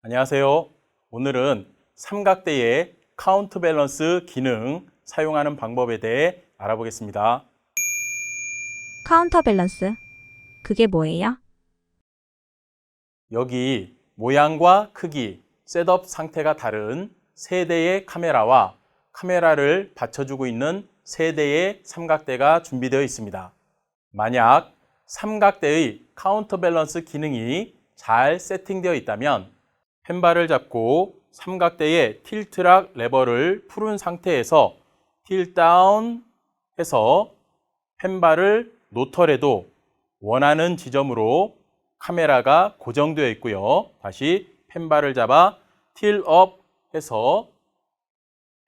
안녕하세요. 오늘은 삼각대의 카운트 밸런스 기능 사용하는 방법에 대해 알아보겠습니다. 카운터 밸런스. 그게 뭐예요? 여기 모양과 크기, 셋업 상태가 다른 세 대의 카메라와 카메라를 받쳐주고 있는 세 대의 삼각대가 준비되어 있습니다. 만약 삼각대의 카운터 밸런스 기능이 잘 세팅되어 있다면 펜발을 잡고 삼각대의 틸트락 레버를 풀은 상태에서 틸 다운 해서 펜발을 놓더라도 원하는 지점으로 카메라가 고정되어 있고요. 다시 펜발을 잡아 틸 업 해서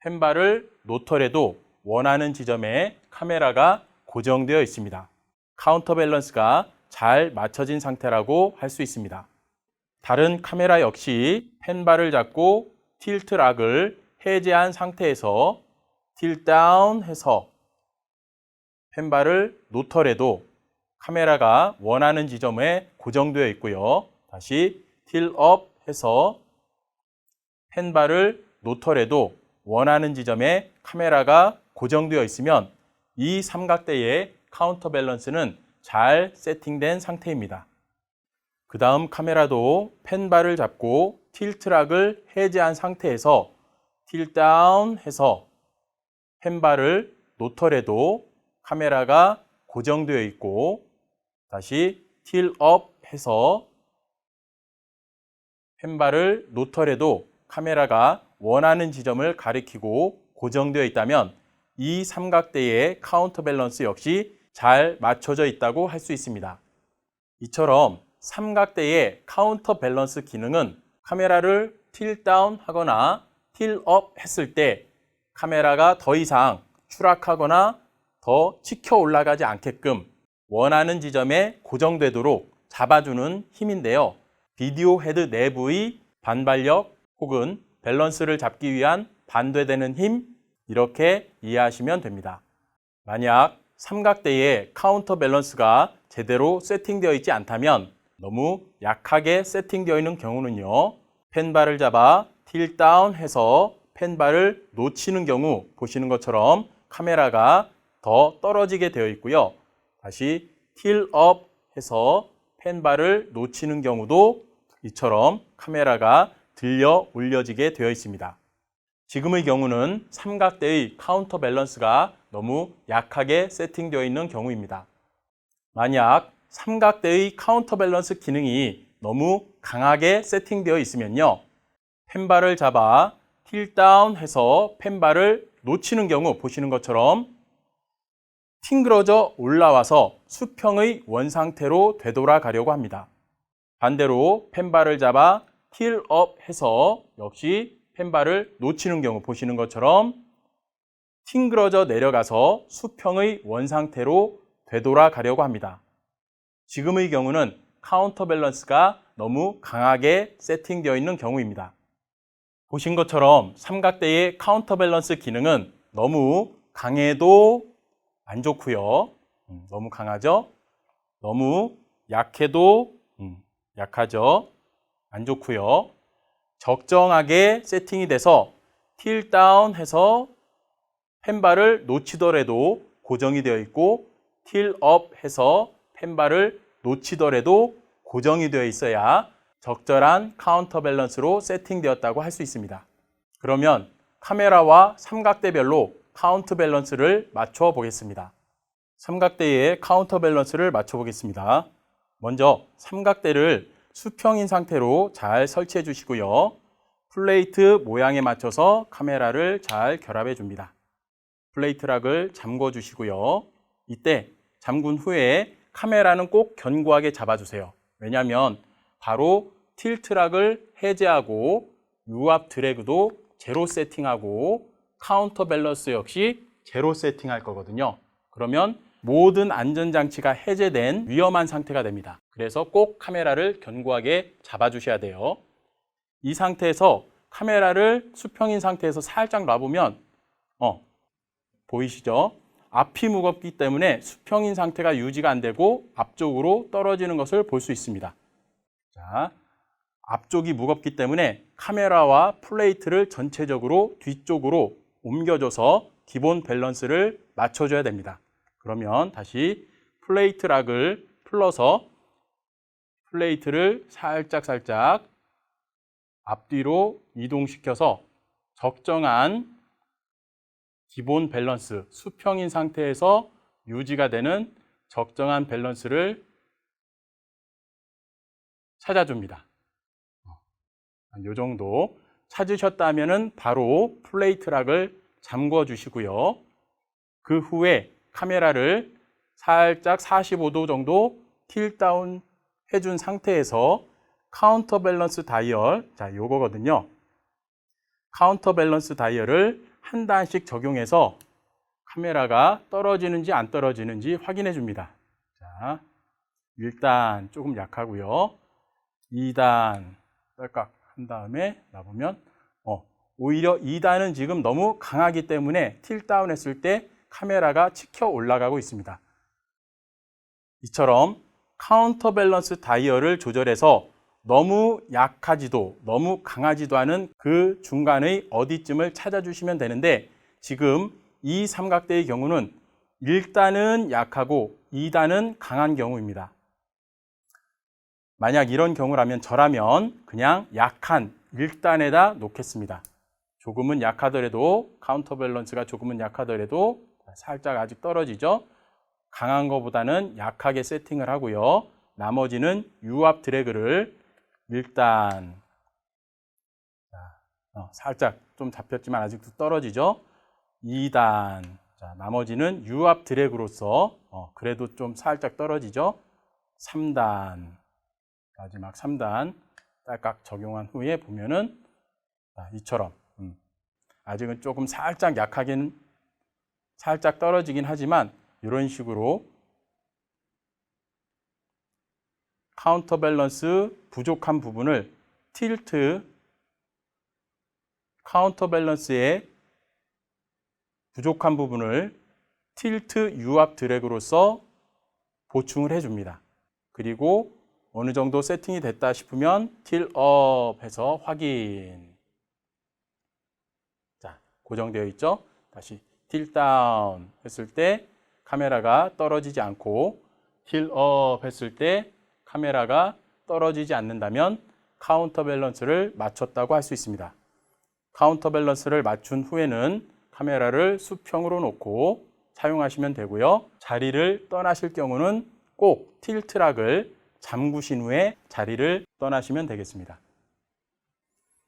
펜발을 놓더라도 원하는 지점에 카메라가 고정되어 있습니다. 카운터 밸런스가 잘 맞춰진 상태라고 할 수 있습니다. 다른 카메라 역시 펜발을 잡고 틸트 락을 해제한 상태에서 틸 다운 해서 펜발을 놓더라도 카메라가 원하는 지점에 고정되어 있고요. 다시 틸 업 해서 펜발을 놓더라도 원하는 지점에 카메라가 고정되어 있으면 이 삼각대의 카운터 밸런스는 잘 세팅된 상태입니다. 그 다음 카메라도 펜발을 잡고 틸트락을 해제한 상태에서 틸 다운 해서 펜발을 놓더라도 카메라가 고정되어 있고 다시 틸 업 해서 펜발을 놓더라도 카메라가 원하는 지점을 가리키고 고정되어 있다면 이 삼각대의 카운터 밸런스 역시 잘 맞춰져 있다고 할 수 있습니다. 이처럼 삼각대의 카운터 밸런스 기능은 카메라를 틸 다운 하거나 틸 업 했을 때 카메라가 더 이상 추락하거나 더 치켜 올라가지 않게끔 원하는 지점에 고정되도록 잡아주는 힘인데요. 비디오 헤드 내부의 반발력 혹은 밸런스를 잡기 위한 반대되는 힘, 이렇게 이해하시면 됩니다. 만약 삼각대의 카운터 밸런스가 제대로 세팅되어 있지 않다면 너무 약하게 세팅되어 있는 경우는요, 펜발을 잡아 틸 다운 해서 펜발을 놓치는 경우 보시는 것처럼 카메라가 더 떨어지게 되어 있고요. 다시 틸 업 해서 펜발을 놓치는 경우도 이처럼 카메라가 들려 올려지게 되어 있습니다. 지금의 경우는 삼각대의 카운터 밸런스가 너무 약하게 세팅되어 있는 경우입니다. 만약 삼각대의 카운터 밸런스 기능이 너무 강하게 세팅되어 있으면요, 펜발을 잡아 틸 다운 해서 펜발을 놓치는 경우 보시는 것처럼 튕그러져 올라와서 수평의 원상태로 되돌아가려고 합니다. 반대로 펜발을 잡아 틸 업 해서 역시 펜발을 놓치는 경우 보시는 것처럼 튕그러져 내려가서 수평의 원상태로 되돌아가려고 합니다. 지금의 경우는 카운터 밸런스가 너무 강하게 세팅되어 있는 경우입니다. 보신 것처럼 삼각대의 카운터 밸런스 기능은 너무 강해도 안 좋고요. 너무 강하죠? 너무 약해도 약하죠? 안 좋고요. 적정하게 세팅이 돼서 틸 다운 해서 펜발을 놓치더라도 고정이 되어 있고 틸 업 해서 펜발을 놓치더라도 고정이 되어 있어야 적절한 카운터 밸런스로 세팅되었다고 할 수 있습니다. 그러면 카메라와 삼각대별로 카운트 밸런스를 맞춰 보겠습니다. 삼각대의 카운터 밸런스를 맞춰 보겠습니다. 먼저 삼각대를 수평인 상태로 잘 설치해 주시고요. 플레이트 모양에 맞춰서 카메라를 잘 결합해 줍니다. 플레이트 락을 잠궈 주시고요. 이때 잠근 후에 카메라는 꼭 견고하게 잡아주세요. 왜냐하면 바로 틸트 락을 해제하고 유압 드래그도 제로 세팅하고 카운터 밸런스 역시 제로 세팅할 거거든요. 그러면 모든 안전장치가 해제된 위험한 상태가 됩니다. 그래서 꼭 카메라를 견고하게 잡아주셔야 돼요. 이 상태에서 카메라를 수평인 상태에서 살짝 놔보면 보이시죠? 앞이 무겁기 때문에 수평인 상태가 유지가 안 되고 앞쪽으로 떨어지는 것을 볼 수 있습니다. 자, 앞쪽이 무겁기 때문에 카메라와 플레이트를 전체적으로 뒤쪽으로 옮겨줘서 기본 밸런스를 맞춰줘야 됩니다. 그러면 다시 플레이트 락을 풀러서 플레이트를 살짝 앞뒤로 이동시켜서 적정한 기본 밸런스, 수평인 상태에서 유지가 되는 적정한 밸런스를 찾아줍니다. 이 정도 찾으셨다면 바로 플레이트 락을 잠궈 주시고요. 그 후에 카메라를 살짝 45도 정도 틸 다운 해준 상태에서 카운터 밸런스 다이얼, 자, 요거거든요. 카운터 밸런스 다이얼을 한 단씩 적용해서 카메라가 떨어지는지 안 떨어지는지 확인해 줍니다. 자, 1단 조금 약하고요. 2단 딸깍 한 다음에 놔보면 오히려 2단은 지금 너무 강하기 때문에 틸 다운 했을 때 카메라가 치켜 올라가고 있습니다. 이처럼 카운터 밸런스 다이얼을 조절해서 너무 약하지도 너무 강하지도 않은 그 중간의 어디쯤을 찾아주시면 되는데, 지금 이 삼각대의 경우는 1단은 약하고 2단은 강한 경우입니다. 만약 이런 경우라면 저라면 그냥 약한 1단에다 놓겠습니다. 조금은 약하더라도, 카운터 밸런스가 조금은 약하더라도 살짝 아직 떨어지죠. 강한 것보다는 약하게 세팅을 하고요. 나머지는 유압 드래그를 1단, 살짝 좀 잡혔지만 아직도 떨어지죠. 2단, 자, 나머지는 유압 드래그로서 그래도 좀 살짝 떨어지죠. 3단, 마지막 3단 딸깍 적용한 후에 보면은 이처럼 아직은 조금 살짝 약하긴, 살짝 떨어지긴 하지만 이런 식으로 카운터 밸런스 부족한 부분을 카운터 밸런스의 부족한 부분을 틸트 유압 드래그로서 보충을 해줍니다. 그리고 어느 정도 세팅이 됐다 싶으면 틸업 해서 확인. 자, 고정되어 있죠? 다시 틸 다운 했을 때 카메라가 떨어지지 않고, 틸업 했을 때 카메라가 떨어지지 않는다면 카운터 밸런스를 맞췄다고 할 수 있습니다. 카운터 밸런스를 맞춘 후에는 카메라를 수평으로 놓고 사용하시면 되고요. 자리를 떠나실 경우는 꼭 틸트 락을 잠그신 후에 자리를 떠나시면 되겠습니다.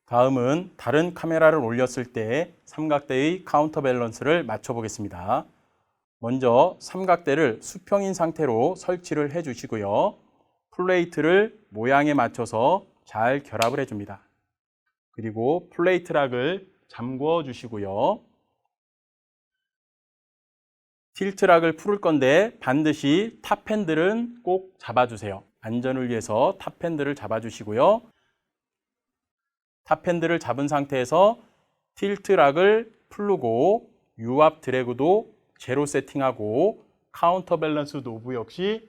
다음은 다른 카메라를 올렸을 때 삼각대의 카운터 밸런스를 맞춰 보겠습니다. 먼저 삼각대를 수평인 상태로 설치를 해 주시고요. 플레이트를 모양에 맞춰서 잘 결합을 해줍니다. 그리고 플레이트 락을 잠궈 주시고요. 틸트 락을 풀을 건데 반드시 탑 핸들은 꼭 잡아주세요. 안전을 위해서 탑 핸들을 잡아주시고요. 탑 핸들을 잡은 상태에서 틸트 락을 풀고 유압 드래그도 제로 세팅하고 카운터 밸런스 노브 역시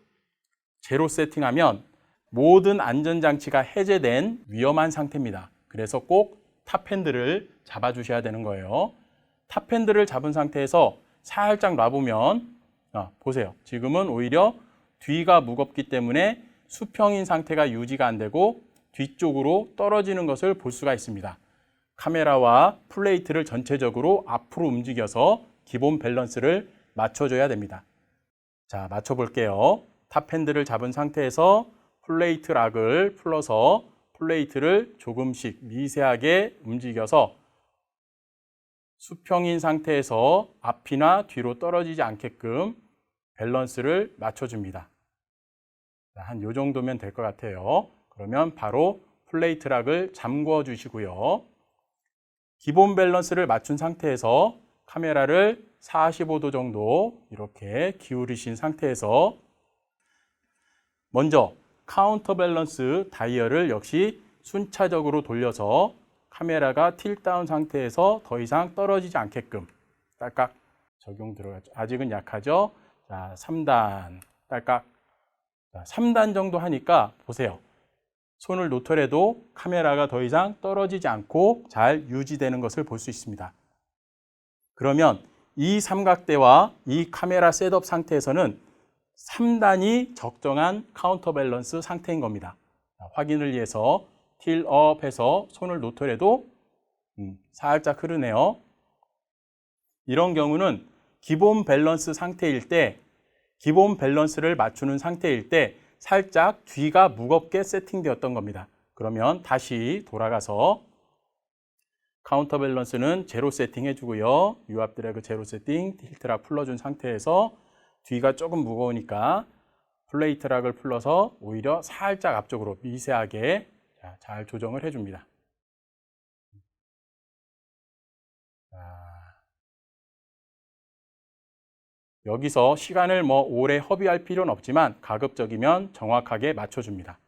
제로 세팅하면 모든 안전장치가 해제된 위험한 상태입니다. 그래서 꼭 탑 핸들을 잡아주셔야 되는 거예요. 탑 핸들을 잡은 상태에서 살짝 놔보면 보세요. 지금은 오히려 뒤가 무겁기 때문에 수평인 상태가 유지가 안 되고 뒤쪽으로 떨어지는 것을 볼 수가 있습니다. 카메라와 플레이트를 전체적으로 앞으로 움직여서 기본 밸런스를 맞춰줘야 됩니다. 자, 맞춰볼게요. 탑 핸들을 잡은 상태에서 플레이트 락을 풀어서 플레이트를 조금씩 미세하게 움직여서 수평인 상태에서 앞이나 뒤로 떨어지지 않게끔 밸런스를 맞춰줍니다. 한 요 정도면 될 것 같아요. 그러면 바로 플레이트 락을 잠궈 주시고요. 기본 밸런스를 맞춘 상태에서 카메라를 45도 정도 이렇게 기울이신 상태에서 먼저 카운터 밸런스 다이얼을 역시 순차적으로 돌려서 카메라가 틸 다운 상태에서 더 이상 떨어지지 않게끔 딸깍 적용 들어가죠. 아직은 약하죠. 자, 3단 딸깍. 자, 3단 정도 하니까 보세요. 손을 놓더라도 카메라가 더 이상 떨어지지 않고 잘 유지되는 것을 볼 수 있습니다. 그러면 이 삼각대와 이 카메라 셋업 상태에서는 3단이 적정한 카운터 밸런스 상태인 겁니다. 확인을 위해서 틸업 해서 손을 놓더라도 살짝 흐르네요. 이런 경우는 기본 밸런스 상태일 때, 기본 밸런스를 맞추는 상태일 때 살짝 뒤가 무겁게 세팅되었던 겁니다. 그러면 다시 돌아가서 카운터 밸런스는 제로 세팅 해주고요. 유압 드래그 제로 세팅, 틸트락 풀어준 상태에서 뒤가 조금 무거우니까 플레이트 락을 풀러서 오히려 살짝 앞쪽으로 미세하게 잘 조정을 해줍니다. 여기서 시간을 오래 허비할 필요는 없지만 가급적이면 정확하게 맞춰줍니다.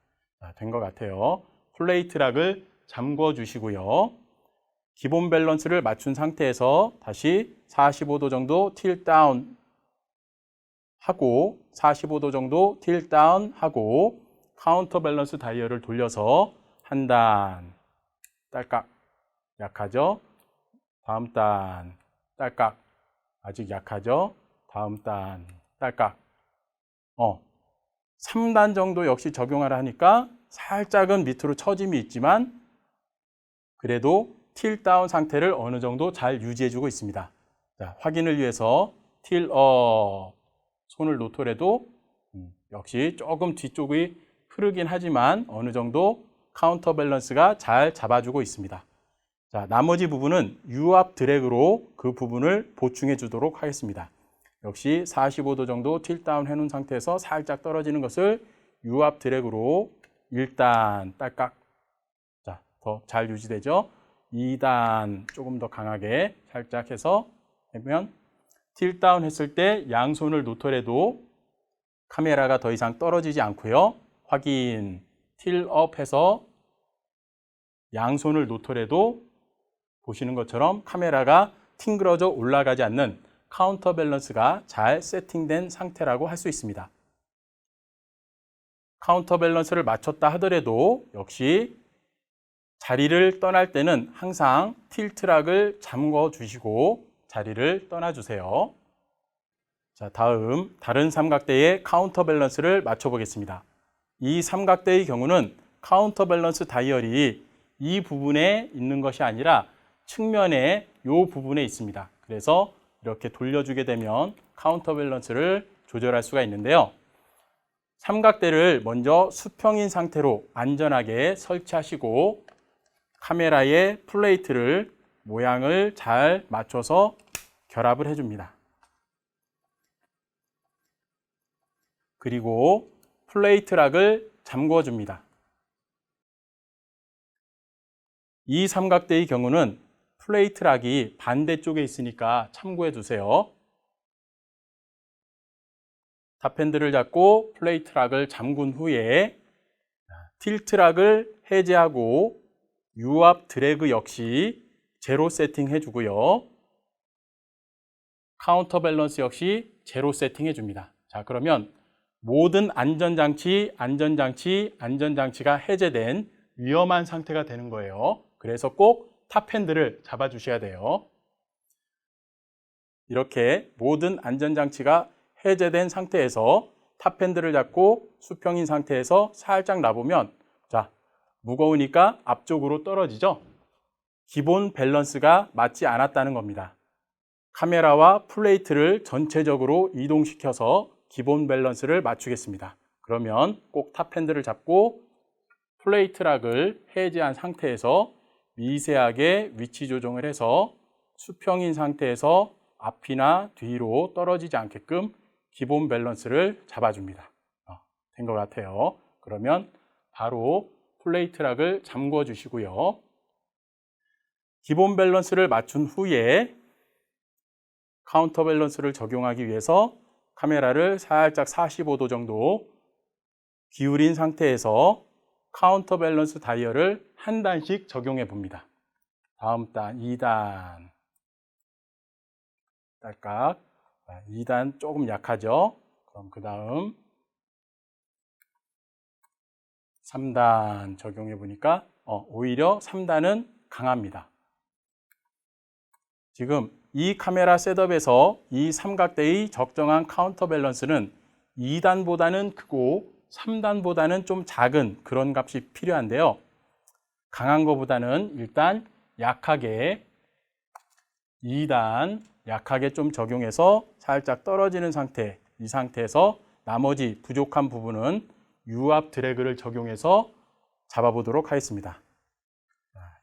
된 것 같아요. 플레이트 락을 잠궈 주시고요. 기본 밸런스를 맞춘 상태에서 다시 45도 정도 틸 다운 하고 45도 정도 틸 다운 하고 카운터 밸런스 다이얼을 돌려서 한 단 딸깍 약하죠? 다음 단 딸깍 아직 약하죠? 다음 단 딸깍 3단 정도 역시 적용하라 하니까 살짝은 밑으로 처짐이 있지만 그래도 틸 다운 상태를 어느 정도 잘 유지해주고 있습니다. 자, 확인을 위해서 틸 업 손을 놓더라도 역시 조금 뒤쪽이 흐르긴 하지만 어느 정도 카운터 밸런스가 잘 잡아주고 있습니다. 자, 나머지 부분은 유압 드래그로 그 부분을 보충해 주도록 하겠습니다. 역시 45도 정도 틸 다운 해놓은 상태에서 살짝 떨어지는 것을 유압 드래그로 1단 딸깍. 자, 더 잘 유지되죠? 2단 조금 더 강하게 살짝 해서 하면 틸 다운 했을 때 양손을 놓더라도 카메라가 더 이상 떨어지지 않고요. 확인, 틸 업 해서 양손을 놓더라도 보시는 것처럼 카메라가 튕그러져 올라가지 않는 카운터 밸런스가 잘 세팅된 상태라고 할 수 있습니다. 카운터 밸런스를 맞췄다 하더라도 역시 자리를 떠날 때는 항상 틸트락을 잠궈 주시고 자리를 떠나 주세요. 자, 다음 다른 삼각대의 카운터 밸런스를 맞춰 보겠습니다. 이 삼각대의 경우는 카운터 밸런스 다이얼이 이 부분에 있는 것이 아니라 측면에 이 부분에 있습니다. 그래서 이렇게 돌려주게 되면 카운터 밸런스를 조절할 수가 있는데요. 삼각대를 먼저 수평인 상태로 안전하게 설치하시고 카메라의 플레이트를 모양을 잘 맞춰서 결합을 해줍니다. 그리고 플레이트 락을 잠궈 줍니다. 이 삼각대의 경우는 플레이트 락이 반대쪽에 있으니까 참고해 두세요. 탑핸들을 잡고 플레이트 락을 잠근 후에 틸트 락을 해제하고 유압 드래그 역시 제로 세팅 해주고요. 카운터 밸런스 역시 제로 세팅 해줍니다. 자, 그러면 모든 안전장치가 해제된 위험한 상태가 되는 거예요. 그래서 꼭 탑핸들을 잡아주셔야 돼요. 이렇게 모든 안전장치가 해제된 상태에서 탑핸들을 잡고 수평인 상태에서 살짝 놔보면 자, 무거우니까 앞쪽으로 떨어지죠? 기본 밸런스가 맞지 않았다는 겁니다. 카메라와 플레이트를 전체적으로 이동시켜서 기본 밸런스를 맞추겠습니다. 그러면 꼭 탑핸들을 잡고 플레이트 락을 해제한 상태에서 미세하게 위치 조정을 해서 수평인 상태에서 앞이나 뒤로 떨어지지 않게끔 기본 밸런스를 잡아줍니다. 된 것 같아요. 그러면 바로 플레이트 락을 잠궈 주시고요. 기본 밸런스를 맞춘 후에 카운터 밸런스를 적용하기 위해서 카메라를 살짝 45도 정도 기울인 상태에서 카운터 밸런스 다이얼을 한 단씩 적용해 봅니다. 다음 단 2단 딸깍 2단 조금 약하죠? 그럼 그 다음 3단 적용해 보니까 오히려 3단은 강합니다. 지금 이 카메라 셋업에서 이 삼각대의 적정한 카운터 밸런스는 2단보다는 크고 3단보다는 좀 작은 그런 값이 필요한데요. 강한 것보다는 일단 약하게 2단 약하게 좀 적용해서 살짝 떨어지는 상태, 이 상태에서 나머지 부족한 부분은 유압 드래그를 적용해서 잡아보도록 하겠습니다.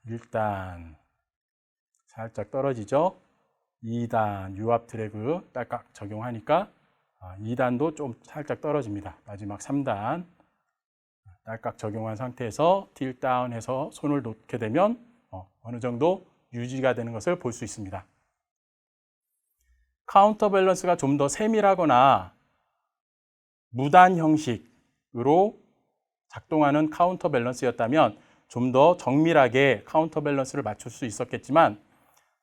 1단 살짝 떨어지죠. 2단 유압 드래그 딸깍 적용하니까 2단도 좀 살짝 떨어집니다. 마지막 3단 딸깍 적용한 상태에서 딜 다운해서 손을 놓게 되면 어느 정도 유지가 되는 것을 볼 수 있습니다. 카운터 밸런스가 좀 더 세밀하거나 무단 형식으로 작동하는 카운터 밸런스였다면 좀 더 정밀하게 카운터 밸런스를 맞출 수 있었겠지만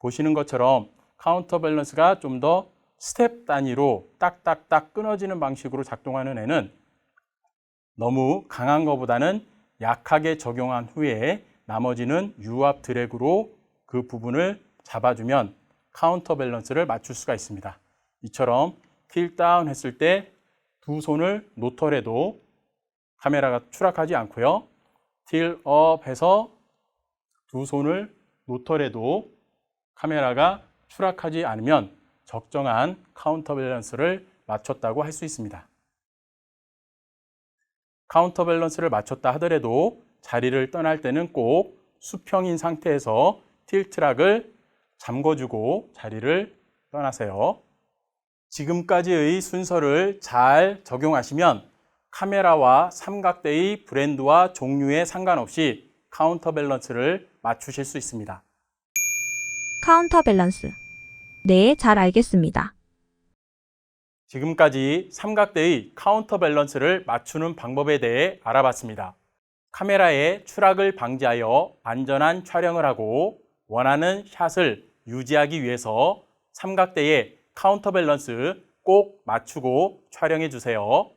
보시는 것처럼 카운터 밸런스가 좀 더 스텝 단위로 딱딱딱 끊어지는 방식으로 작동하는 애는 너무 강한 것보다는 약하게 적용한 후에 나머지는 유압 드래그로 그 부분을 잡아주면 카운터 밸런스를 맞출 수가 있습니다. 이처럼 틸 다운 했을 때 두 손을 놓더라도 카메라가 추락하지 않고요. 틸 업 해서 두 손을 놓더라도 카메라가 추락하지 않으면 적정한 카운터 밸런스를 맞췄다고 할 수 있습니다. 카운터 밸런스를 맞췄다 하더라도 자리를 떠날 때는 꼭 수평인 상태에서 틸트락을 잠궈주고 자리를 떠나세요. 지금까지의 순서를 잘 적용하시면 카메라와 삼각대의 브랜드와 종류에 상관없이 카운터 밸런스를 맞추실 수 있습니다. 카운터 밸런스. 네, 잘 알겠습니다. 지금까지 삼각대의 카운터 밸런스를 맞추는 방법에 대해 알아봤습니다. 카메라의 추락을 방지하여 안전한 촬영을 하고 원하는 샷을 유지하기 위해서 삼각대의 카운터 밸런스 꼭 맞추고 촬영해 주세요.